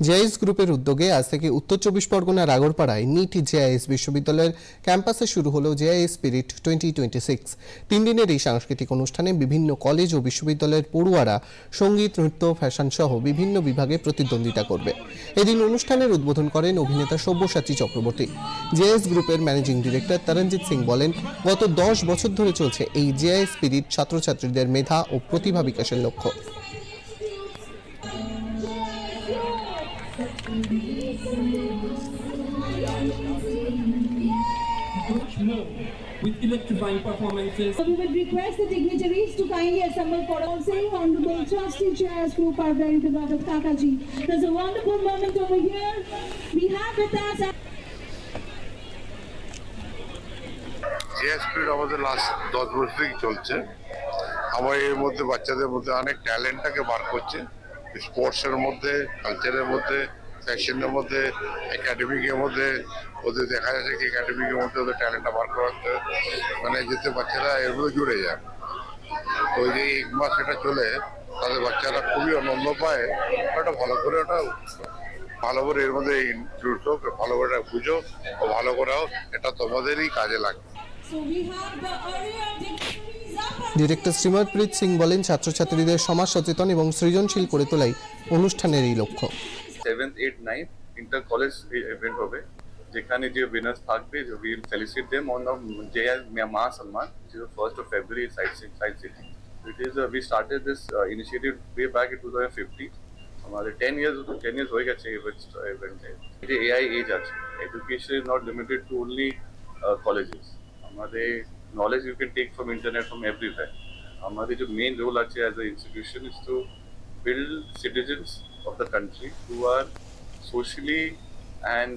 JIS গ্রুপের উদ্যোগে আজ থেকে উত্তর চব্বিশ পরগনার আগরপাড়ায় নিট জেআইএস বিশ্ববিদ্যালয়ের ক্যাম্পাসে শুরু হলো জেআইএস স্পিরিট 2026। 3 দিনের এই সাংস্কৃতিক অনুষ্ঠানে বিভিন্ন কলেজ ও বিশ্ববিদ্যালয়ের পড়ুয়ারা সঙ্গীত, নৃত্য, ফ্যাশন সহ বিভিন্ন বিভাগে প্রতিদ্বন্দ্বিতা করবে। এদিন অনুষ্ঠানের উদ্বোধন করেন অভিনেতা সব্যসাচী চক্রবর্তী। জেআইএস গ্রুপের ম্যানেজিং ডিরেক্টর তরণজিৎ সিং বলেন, গত 10 বছর ধরে চলছে এই জেআইএস স্পিরিট ছাত্রছাত্রীদের মেধা ও প্রতিভা বিকাশের লক্ষ্য। With electrifying performances. We would request the dignitaries to kindly assemble for also Honorable Trustee Chairs Group are very beloved Kakaji. There's a wonderful moment over here. We have with us. JIS spirit আমাদের last 10 বছর থেকে চলছে। আমার এর মধ্যে বাচ্চাদের মধ্যে অনেক ট্যালেন্টটাকে বার করছে, স্পোর্টসের মধ্যে, কালচারের মধ্যে, ফ্যাশনের মধ্যে, একাডেমিকের মধ্যে। ওদের দেখা যাচ্ছে কি একাডেমিকের মধ্যে ওদের ট্যালেন্টটা বার করাতে মানে যেতে বাচ্চারা এর মধ্যে জুড়ে যায়। তো ওই যে 1 মাস এটা চলে, তাদের বাচ্চারা খুবই আনন্দ পায়। ওটা ভালো করে এর মধ্যে ইনক্লুড হোক, ভালো করে বুঝো ও ভালো করে হোক, এটা তোমাদেরই কাজে লাগবে। ডিরেক্টর শ্রীমৎপ্রীত সিং বলেন, ছাত্রছাত্রীদের সমাজ সচেতন এবং সৃজনশীল করে তোলাই অনুষ্ঠানের এই লক্ষ্য। 7th, 8th, 9th inter college event হবে, যেখানে যে উইনার্স থাকবে উইল ফেলিসিট দেম অন জেআইএস মা সম্মান, which is the 1st of February site city. It is we started this initiative way back in 2015. हमारे 10 years হয়ে গেছে ইভেন্টে। এটা এআই এজ আছে, education is not limited to only colleges. আমাদের knowledge you can take from internet, from everywhere. আমাদের যে main role আছে as a institution is to build citizens of the country who are socially and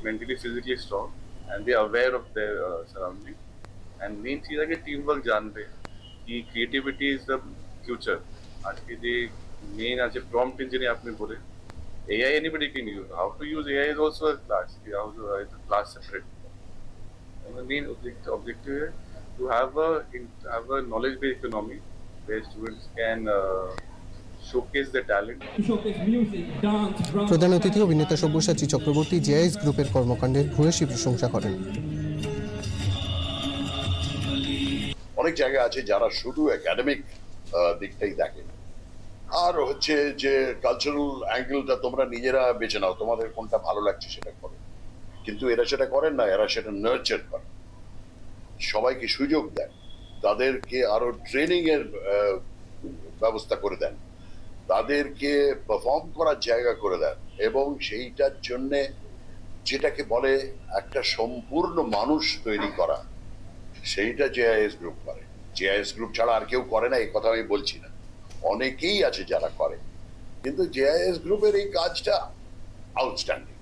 mentally, physically strong, and they are aware of their surrounding. And main चीज है कि team work जानते हैं कि creativity is the future. आज के जो main आज prompt engineer आपने बोले, AI anybody can use. How to use AI is also a class. How to it's a class separate. And the main objective है to have a knowledge-based economy where students can showcase their talent. Showcase music, dance, drama. প্রধান অতিথি অভিনেতা Sabyasachi Chakraborty JIS গ্রুপের কর্মকাণ্ডের ভূয়সী প্রশংসা করেন। অনেক জায়গা আছে যারা শুধু একাডেমিক দিকটাই দেখে, আর হচ্ছে যে কালচারাল অ্যাঙ্গেলটা তোমরা নিজেরা বেছে নাও, তোমাদের কোনটা ভালো লাগছে সেটা করো। কিন্তু এরা সেটা করেন না, এরা সেটা নার্চার করে, সবাইকে সুযোগ দেন, তাদেরকে আরো ট্রেনিং এর ব্যবস্থা করে দেন, তাদেরকে পারফর্ম করার জায়গা করে দেন, এবং সেইটার জন্যে যেটাকে বলে একটা সম্পূর্ণ মানুষ তৈরি করা, সেইটা জেআইএস গ্রুপ করে। জেআইএস গ্রুপ ছাড়া আর কেউ করে না, এই কথা আমি বলছি না, অনেকেই আছে যারা করে, কিন্তু জেআইএস গ্রুপের এই কাজটা আউটস্ট্যান্ডিং।